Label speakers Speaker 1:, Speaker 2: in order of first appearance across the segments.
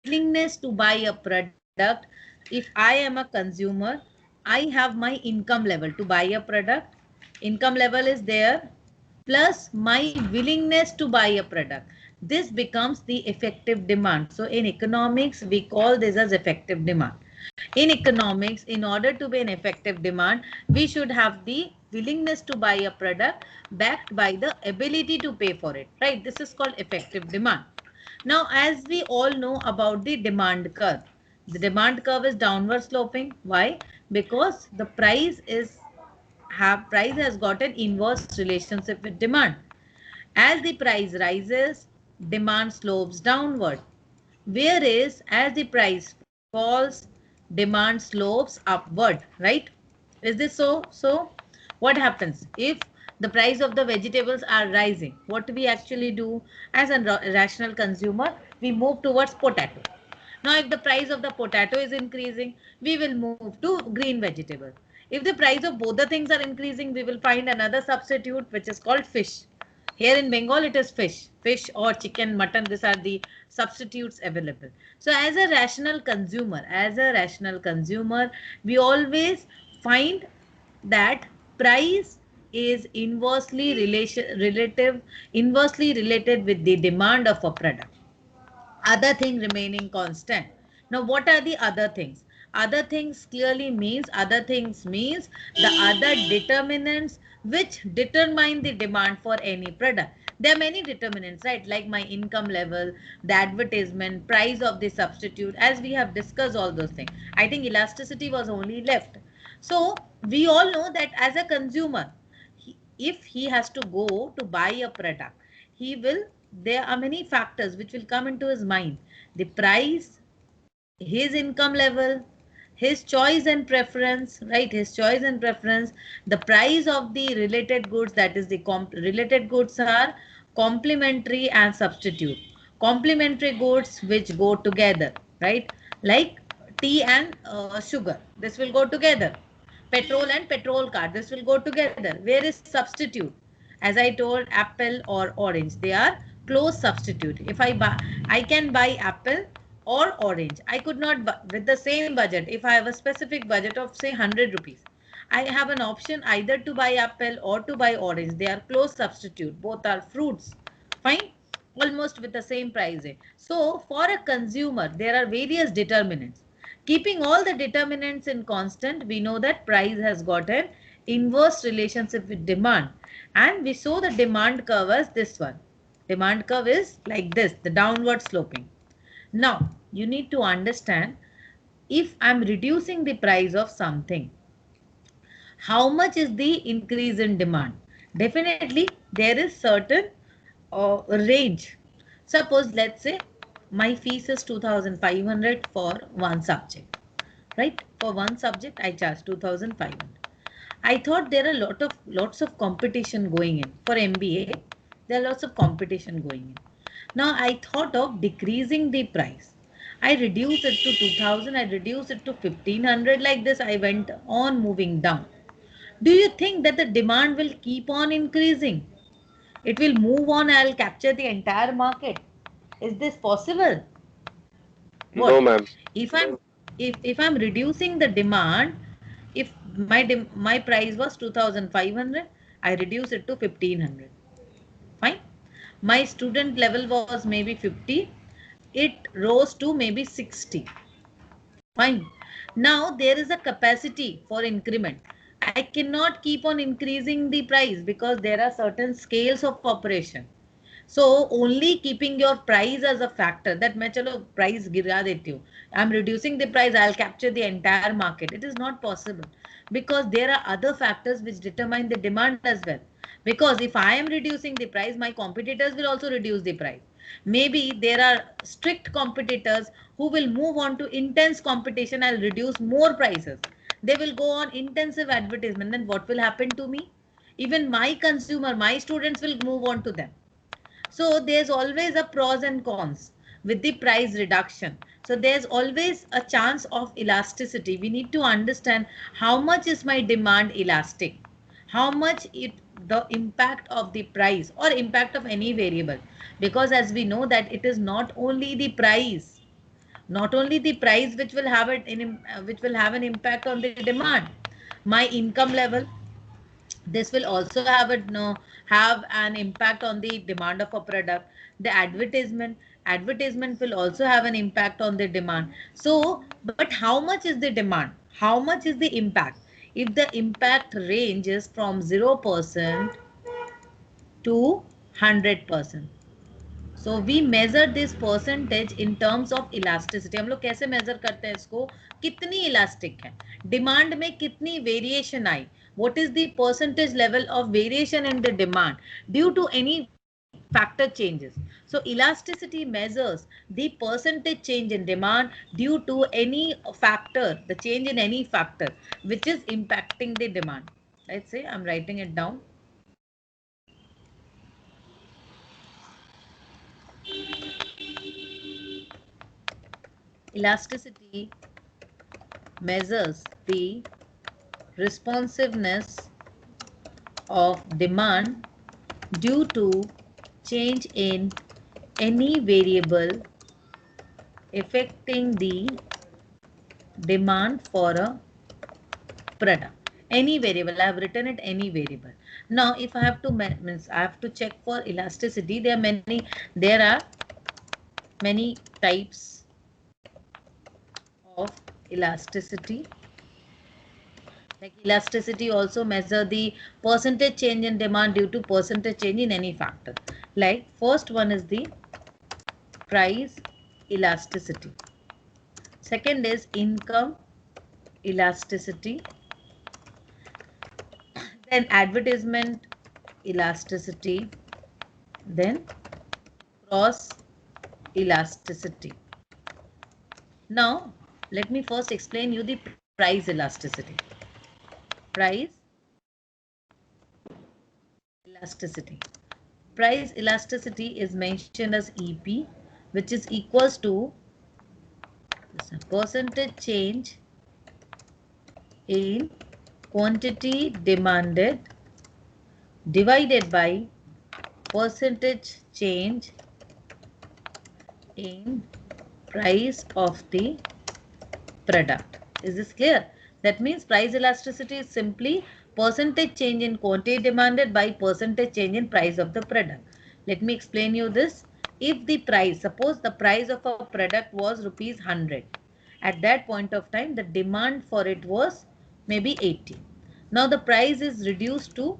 Speaker 1: willingness to buy a product. If I am a consumer, I have my income level to buy a product. Income level is there, plus my willingness to buy a product. This becomes the effective demand. So in economics, we call this as effective demand. In economics, in order to be an effective demand, we should have the willingness to buy a product backed by the ability to pay for it, right? This is called effective demand. Now, as we all know about the demand curve, the demand curve is downward sloping. Why? Because the price has got an inverse relationship with demand. As the price rises, demand slopes downward. Whereas as the price falls, demand slopes upward, right? Is this so? So what happens if the price of the vegetables are rising? What we actually do as a rational consumer, we move towards potato. Now, if the price of the potato is increasing, we will move to green vegetable. If the price of both the things are increasing, we will find another substitute which is called fish. Here in Bengal, it is fish. Fish or chicken, mutton, these are the substitutes available. So as a rational consumer, we always find that price is inversely related with the demand of a product, other thing remaining constant. Now what are the other things? Other things means the other determinants which determine the demand for any product. There are many determinants, right? Like my income level, the advertisement, price of the substitute, as we have discussed all those things. I think elasticity was only left. So we all know that as a consumer, if he has to go to buy a product, he will, there are many factors which will come into his mind: the price, his income level, his choice and preference, right? His choice and preference, the price of the related goods, that is the related goods are complementary and substitute. Complementary goods which go together, right? Like tea and sugar, this will go together. Petrol and petrol card, this will go together. Where is substitute? As I told, apple or orange, they are close substitute. If I buy, I can buy apple or orange. I could not buy with the same budget. If I have a specific budget of say 100 rupees, I have an option either to buy apple or to buy orange. They are close substitute. Both are fruits. Fine. Almost with the same price. So for a consumer, there are various determinants. Keeping all the determinants in constant, we know that price has got an inverse relationship with demand. And we saw the demand curve as this one. Demand curve is like this, the downward sloping. Now, you need to understand, if I'm reducing the price of something, how much is the increase in demand? Definitely, there is certain range. Suppose, let's say, my fees is 2,500 for one subject, right? For one subject, I charge 2,500. I thought there are lots of competition going in for MBA. There are lots of competition going in. Now I thought of decreasing the price. I reduced it to 2,000. I reduced it to 1,500. Like this, I went on moving down. Do you think that the demand will keep on increasing? It will move on. I'll capture the entire market. Is this possible?
Speaker 2: No,
Speaker 1: What
Speaker 2: ma'am.
Speaker 1: if I'm reducing the demand? If my price was 2,500, I reduce it to 1,500. Fine. My student level was maybe 50, it rose to maybe 60. Fine. Now there is a capacity for increment. I cannot keep on increasing the price because there are certain scales of operation. So only keeping your price as a factor, that मैं चलो price गिरा देती हूँ, I'm reducing the price, I'll capture the entire market. It is not possible because there are other factors which determine the demand as well. Because if I am reducing the price, my competitors will also reduce the price. Maybe there are strict competitors who will move on to intense competition. I'll reduce more prices. They will go on intensive advertisement. Then what will happen to me? Even my consumer, my students will move on to them. So there's always a pros and cons with the price reduction. So there's always a chance of elasticity. We need to understand how much is my demand elastic, how much the impact of the price or impact of any variable. Because as we know that it is not only the price, Not only the price which will have an impact on the demand, my income level, this will also have have an impact on the demand of a product. The advertisement will also have an impact on the demand. So but how much is the demand, how much is the impact? If the impact ranges from 0% to 100%, so we measure this percentage in terms of elasticity. हम लोग कैसे measure करते हैं इसको? कितनी elastic है, demand में कितनी variation I, what is the percentage level of variation in the demand due to any factor changes. So elasticity measures the percentage change in demand due to any factor, the change in any factor which is impacting the demand. Let's say I'm writing it down. Elasticity measures the responsiveness of demand due to change in any variable affecting the demand for a product. Any variable, I have written it, any variable. Now if I have to means I have to check for elasticity, there are many types of elasticity. Like elasticity also measure the percentage change in demand due to percentage change in any factor. Like first one is the price elasticity. Second is income elasticity. Then advertisement elasticity. Then cross elasticity. Now let me first explain you the price elasticity. Price elasticity. Price elasticity is mentioned as EP, which is equals to percentage change in quantity demanded divided by percentage change in price of the product. Is this clear? That means price elasticity is simply percentage change in quantity demanded by percentage change in price of the product. Let me explain you this. If the price, suppose the price of a product was rupees 100. At that point of time, the demand for it was maybe 80. Now the price is reduced to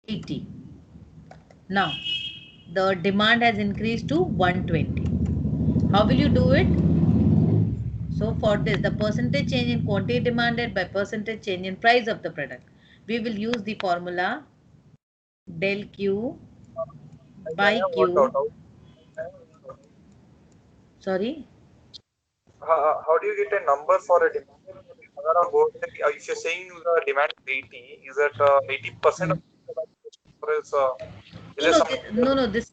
Speaker 1: 80. Now the demand has increased to 120. How will you do it? So for this, the percentage change in quantity demanded by percentage change in price of the product, we will use the formula del Q by Q. Sorry?
Speaker 2: How do you get a number for a demand? If you're saying the demand is 80, is that 80% of or else, is there something?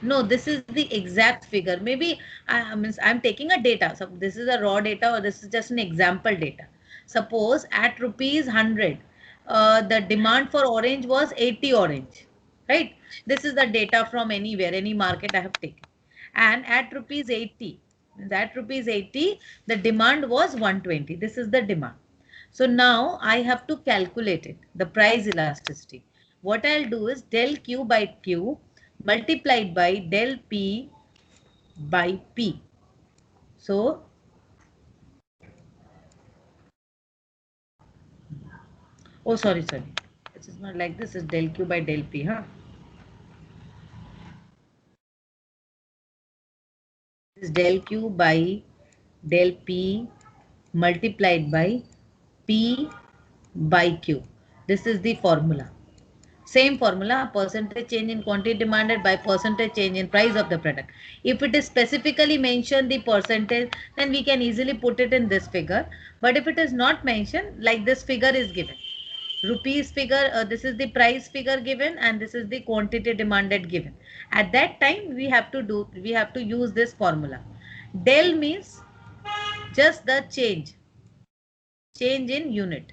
Speaker 1: No, this is the exact figure. Maybe I'm taking a data. So this is a raw data or this is just an example data. Suppose at rupees 100, the demand for orange was 80 orange, right? This is the data from anywhere, any market I have taken. And at rupees 80, the demand was 120. This is the demand. So now I have to calculate it, the price elasticity. What I'll do is del Q by Q multiplied by del P by P. So, oh sorry. This is not like this, is del Q by del P, huh? This is del Q by del P multiplied by P by Q. This is the formula. Same formula, percentage change in quantity demanded by percentage change in price of the product. If it is specifically mentioned the percentage, then we can easily put it in this figure. But if it is not mentioned, like this figure is given. Rupees figure, this is the price figure given and this is the quantity demanded given. At that time, we have to use this formula. Del means just the change in unit.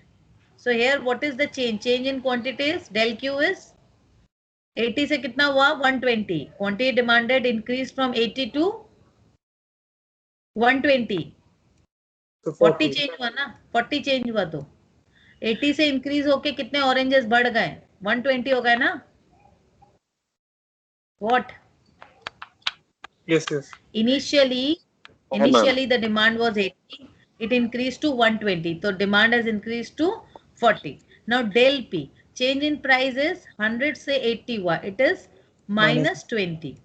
Speaker 1: So here what is the change? Change in quantity is del Q is 80 से कितना हुआ 120. Quantity demanded increase from 80 to 120. 40 change हुआ ना, 40 change हुआ तो 80 से increase होके कितने ऑरेंजेस बढ़ गए? 120 हो गए ना? What?
Speaker 2: Yes, yes.
Speaker 1: Initially the demand was 80. It increased to 120. So demand has increased to 40. Now del P, change in price is 100 से 80 हुआ. It is minus 20.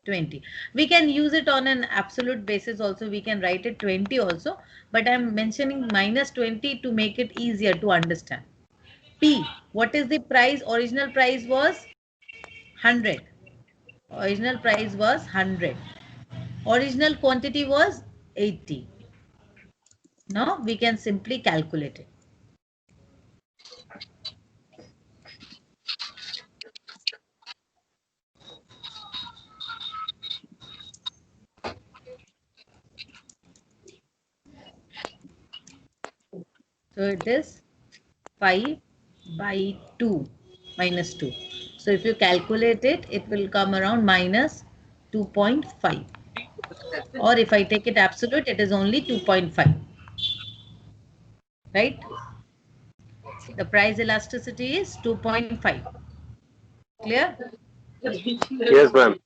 Speaker 1: 20. We can use it on an absolute basis also. We can write it 20 also. But I am mentioning minus 20 to make it easier to understand. P, what is the price? Original price was 100. Original price was 100. Original quantity was 80. Now we can simply calculate it. So it is 5 by 2 minus 2. So if you calculate it, it will come around minus 2.5. Or if I take it absolute, it is only 2.5. Right? The price elasticity is 2.5. Clear?
Speaker 3: Yes, ma'am.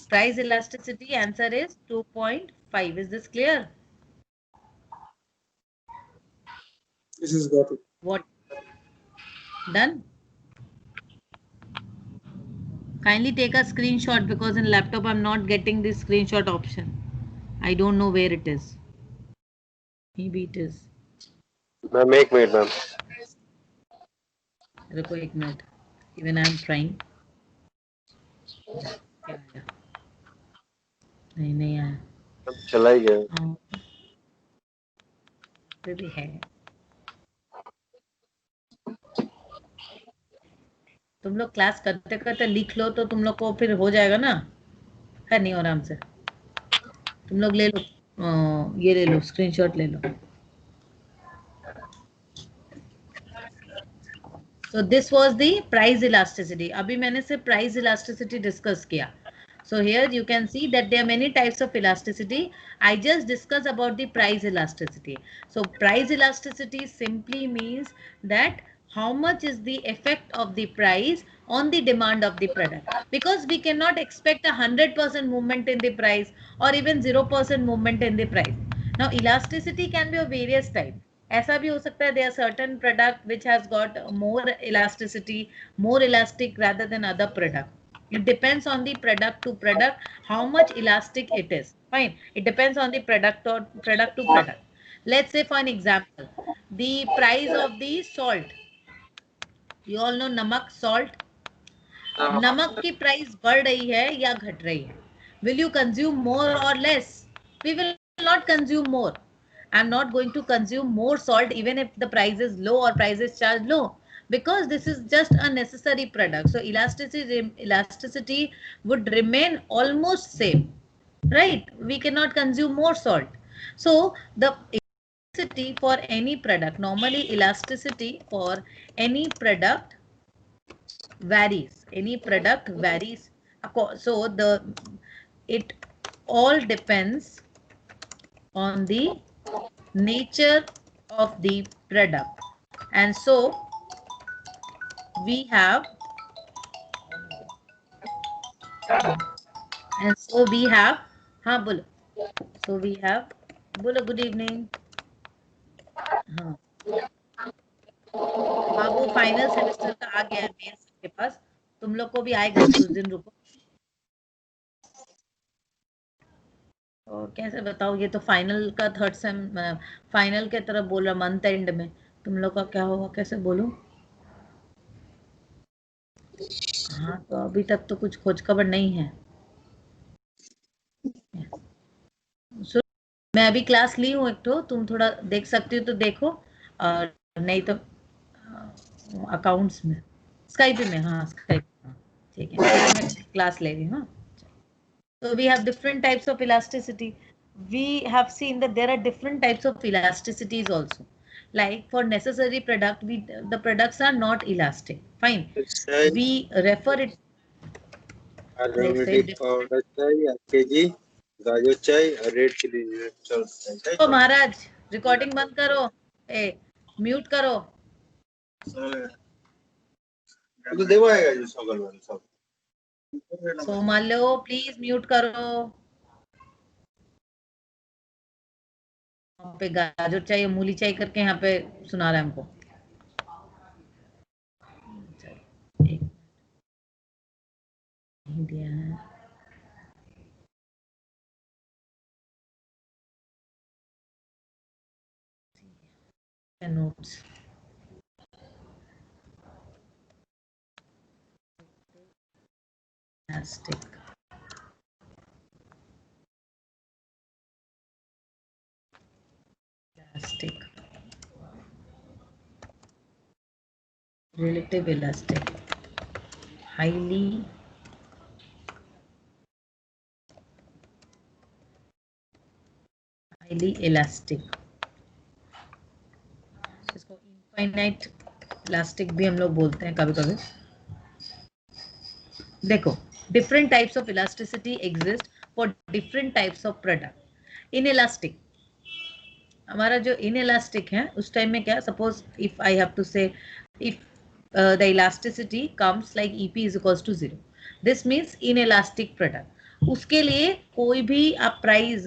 Speaker 1: Price elasticity answer is 2.5. Is this clear?
Speaker 2: This is got it.
Speaker 1: What? Done? Kindly take a screenshot because in laptop I'm not getting this screenshot option. I don't know where it is. Maybe it is.
Speaker 3: Ma'am, एक minute ma'am.
Speaker 1: रुको एक minute. Even I'm trying. क्या आया? नहीं आया.
Speaker 3: चला ही गया.
Speaker 1: हाँ. फिर भी है. तुम लोग क्लास करते करते लिख लो तो तुम लोग को फिर हो जाएगा ना. है नहीं आराम से. तुम लोग ले लो. ये ले लो, स्क्रीनशॉट ले लो. So this was the price elasticity. अभी मैंने से price elasticity discuss किया. So here you can see that there are many types of elasticity. I just discussed about the price elasticity. So price elasticity simply means that how much is the effect of the price on the demand of the product. Because we cannot expect a 100% movement in the price or even 0% movement in the price. Now elasticity can be of various types. ऐसा भी हो सकता है there are certain product which has got more elasticity, more elastic rather than other product. It depends on the product to product how much elastic it is. Fine. It depends on the product or product to product. Let's say for an example, the price of the salt. You all know namak, salt. नमक की price बढ़ रही है या घट रही है? Will you consume more or less? We will not consume more. I'm not going to consume more salt even if the price is low or price is charged low, because this is just a necessary product. So elasticity would remain almost same, right? We cannot consume more salt. So the elasticity for any product, normally elasticity for any product varies. Any product varies. So it all depends on the nature of the product. And so we have हाँ बोलो. So we have बोलो good evening. हाँ बाबू final semester का आ गया है mail सबके पास. तुम लोग को भी आएगा कुछ दिन, रुको. और कैसे बताओ, ये तो फाइनल का थर्ड सेम फाइनल के तरफ बोल रहा, मंथ एंड में तुम लोग का क्या होगा, कैसे बोलूं. हाँ तो अभी तक तो कुछ खोज खबर नहीं है. सो मैं अभी क्लास ली हूँ एक तो, तुम थोड़ा देख सकती हो तो देखो, और नहीं तो अकाउंट्स में स्काइप में. हाँ स्काइप. ठीक है मैं क्लास ले रही हूँ. So we have different types of elasticity. We have seen that there are different types of elasticities also. Like for necessary product, the products are not elastic. Fine. We refer it. Let's say
Speaker 3: powder चाहिए 1 kg, गाजर चाहिए और red chilli चाहिए।
Speaker 1: तो महाराज recording बंद करो, a mute करो।
Speaker 3: तो देवा आएगा जो सगल वाला सब।
Speaker 1: सोमालो प्लीज म्यूट करो। यहाँ पे गाजर चाहिए, मूली चाहिए करके यहाँ पे सुना रहा है हमको। दिया है notes. Elastic. Elastic. Relative elastic. Highly elastic. इसको infinite elastic भी हम लोग बोलते हैं कभी कभी। देखो, different types of elasticity exist for different types of product. Inelastic, हमारा जो inelastic है उस टाइम में क्या, suppose if I have to say if the elasticity comes like EP is equals to 0, this means inelastic product. उसके लिए कोई भी आप price,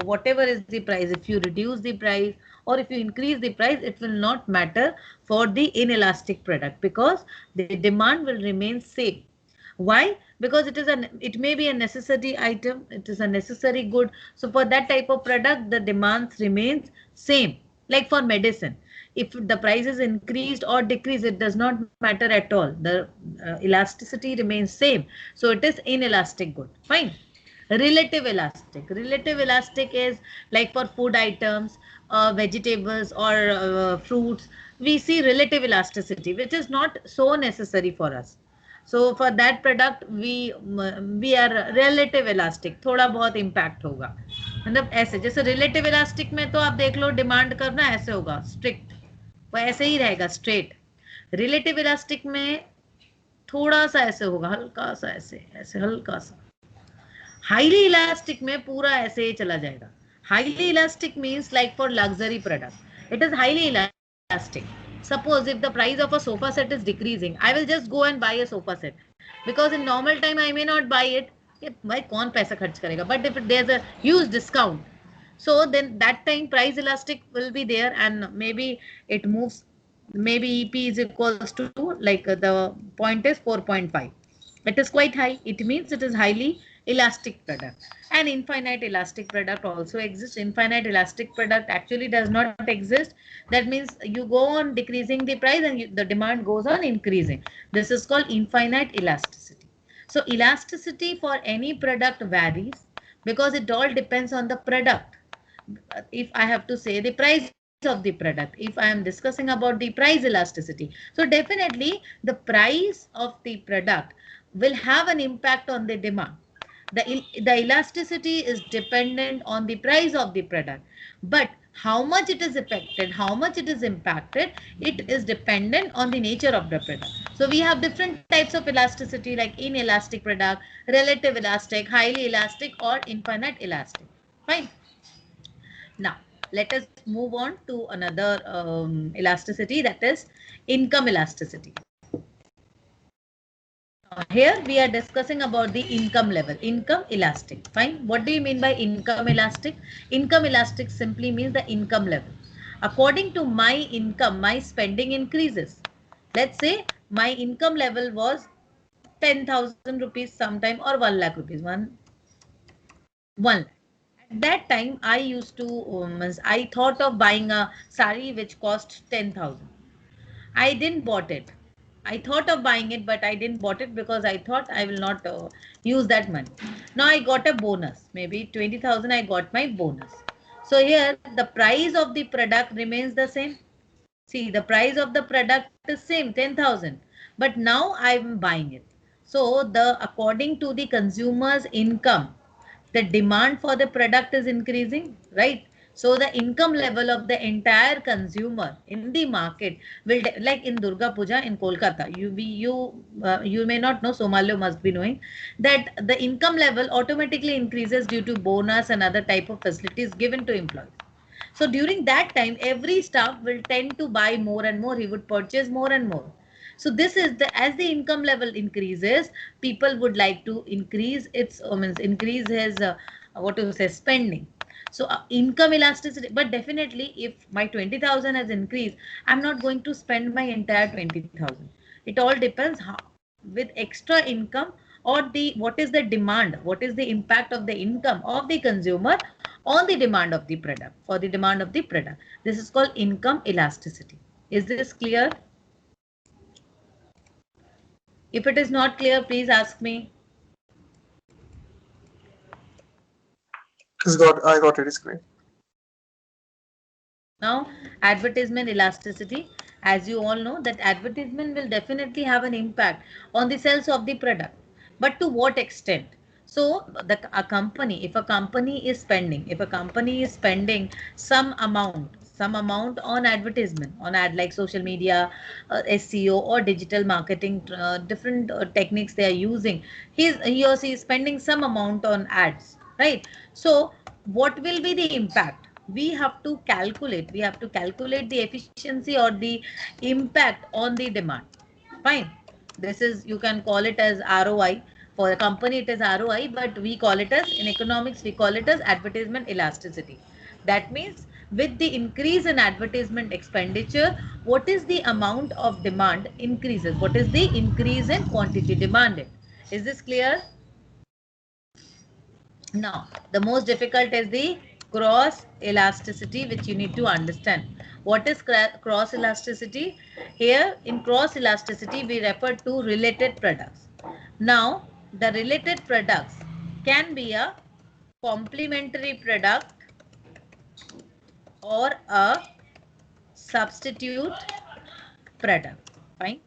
Speaker 1: whatever is the price, if you reduce the price or if you increase the price, it will not matter for the inelastic product because the demand will remain same. Why? Because it may be a necessary item, it is a necessary good. So for that type of product, the demand remains same. Like for medicine, if the price is increased or decreased, it does not matter at all. The elasticity remains same. So it is inelastic good. Fine. Relative elastic. Relative elastic is like for food items, vegetables or fruits. We see relative elasticity, which is not so necessary for us. So for that product we are relative elastic, थोड़ा बहुत impact होगा, मतलब ऐसे जैसे relative elastic में तो आप देख लो डिमांड करना ऐसे होगा strict, वो ऐसे ही रहेगा straight. Relative elastic में थोड़ा सा ऐसे होगा, हल्का सा ऐसे ऐसे हल्का सा. Highly elastic में पूरा ऐसे ही चला जाएगा. Highly elastic means like for luxury product, it is highly elastic. Suppose if the price of a sofa set is decreasing, I will just go and buy a sofa set because in normal time I may not buy it. भाई कौन पैसा खर्च करेगा? But if there's a huge discount, so then that time price elastic will be there and maybe it moves. Maybe EP is equals to like the point is 4.5. It is quite high. It means it is highly elastic product. And infinite elastic product also exists. Infinite elastic product actually does not exist. That means you go on decreasing the price and the demand goes on increasing. This is called infinite elasticity. So elasticity for any product varies because it all depends on the product. If I have to say the price of the product, if I am discussing about the price elasticity, so definitely the price of the product will have an impact on the demand. The elasticity is dependent on the price of the product, but how much it is affected, how much it is impacted, it is dependent on the nature of the product. So we have different types of elasticity like inelastic product, relative elastic, highly elastic or infinite elastic. Fine. Now, let us move on to another elasticity, that is income elasticity. Here we are discussing about the income level, income elastic. Fine. What do you mean by income elastic? Income elastic simply means the income level. According to my income, my spending increases. Let's say my income level was 10,000 rupees sometime or 1 lakh rupees, 1 lakh. At that time, I used to, I thought of buying a sari which cost 10,000. I didn't bought it. I thought of buying it, but I didn't bought it because I thought I will not use that money. Now I got a bonus, maybe 20,000. I got my bonus. So here the price of the product remains the same. See, the price of the product is same, 10,000. But now I'm buying it. So according to the consumer's income, the demand for the product is increasing, right? So the income level of the entire consumer in the market will, like in Durga Puja in Kolkata, you may not know, Somalio must be knowing that the income level automatically increases due to bonus and other type of facilities given to employees. So during that time, every staff will tend to buy more and more. He would purchase more and more. So this is the, as the income level increases, people would like to increase its means increase his what to say, spending. So income elasticity, but definitely if my 20,000 has increased, I'm not going to spend my entire 20,000. It all depends how, with extra income, or the what is the demand, what is the impact of the income of the consumer on the demand of the product, for the demand of the product. This is called income elasticity. Is this clear? If it is not clear, please ask me.
Speaker 2: I got it. It's great.
Speaker 1: Now, advertisement elasticity, as you all know, that advertisement will definitely have an impact on the sales of the product. But to what extent? So, a company, if a company is spending, some amount on advertisement, on ad like social media, SEO or digital marketing, different techniques they are using, he or she is spending some amount on ads, right? So, what will be the impact? We have to calculate the efficiency or the impact on the demand. Fine, this is, you can call it as ROI. For a company it is ROI, but we call it as, in economics we call it as advertisement elasticity. That means with the increase in advertisement expenditure, what is the amount of demand increases, what is the increase in quantity demanded. Is this clear? Now, the most difficult is the cross elasticity, which you need to understand. What is cross elasticity? Here, in cross elasticity, we refer to related products. Now, the related products can be a complementary product or a substitute product. Fine.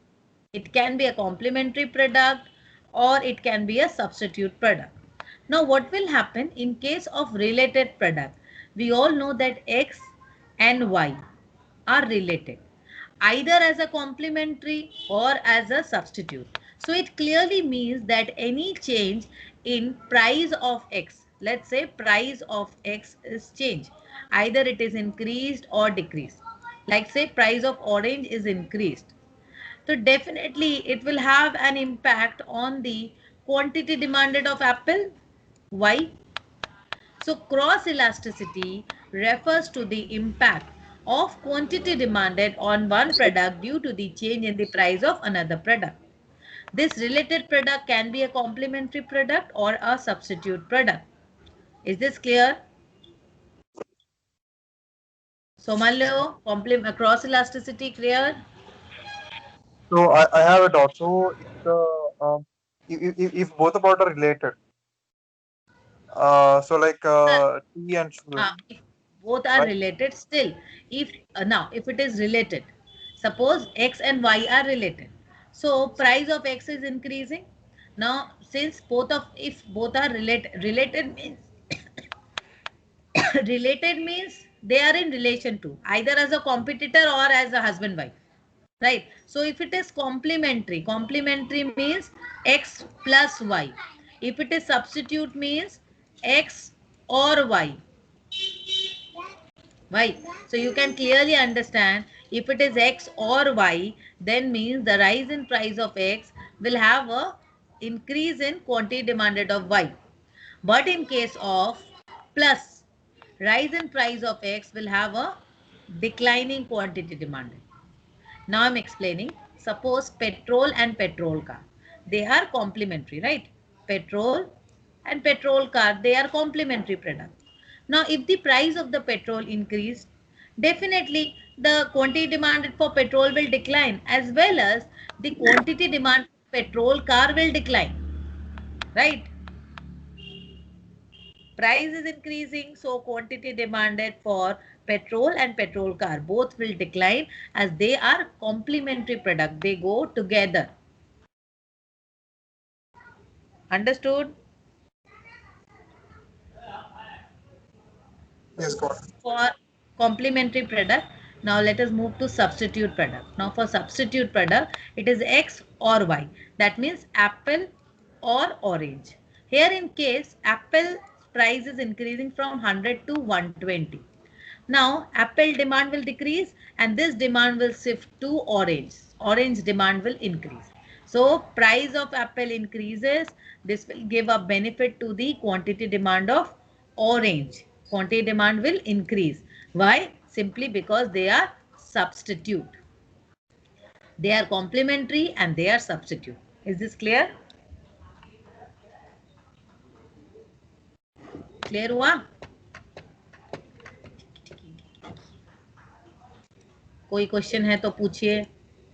Speaker 1: It can be a complementary product or it can be a substitute product. Now, what will happen in case of related product? We all know that X and Y are related, either as a complementary or as a substitute. So it clearly means that any change in price of X, let's say price of X is changed, either it is increased or decreased. Like say price of orange is increased, so definitely it will have an impact on the quantity demanded of apple. Why? So cross elasticity refers to the impact of quantity demanded on one product due to the change in the price of another product. This related product can be a complementary product or a substitute product. Is this clear? Somalio, cross elasticity clear?
Speaker 2: So I have a doubt. So if if both about are related, so like tea and sugar,
Speaker 1: If both are
Speaker 2: right?
Speaker 1: related, still, if now if it is related, suppose X and Y are related, so price of X is increasing. Now since both of, if both are related means related means they are in relation to, either as a competitor or as a husband wife, right? So if it is complementary means X plus Y. If it is substitute means X or Y. Why? So you can clearly understand, if it is X or Y, then means the rise in price of X will have a increase in quantity demanded of Y. But in case of plus, rise in price of X will have a declining quantity demanded. Now I'm explaining. Suppose petrol and petrol car, they are complementary, right? Petrol and petrol car, they are complementary products. Now if the price of the petrol increased, definitely the quantity demanded for petrol will decline, as well as the quantity demand for petrol car will decline, right? Price is increasing, so quantity demanded for petrol and petrol car both will decline, as they are complementary product, they go together. Understood?
Speaker 2: Yes, got it.
Speaker 1: For complementary product, now let us move to substitute product. Now for substitute product, it is X or Y. That means apple or orange. Here in case, apple price is increasing from 100 to 120. Now apple demand will decrease and this demand will shift to orange. Orange demand will increase. So price of apple increases. This will give a benefit to the quantity demand of orange. Quantity demand will increase. Why? Simply because they are substitute. They are complementary and they are substitute. Is this clear? Clear हुआ? कोई question है तो पूछिए.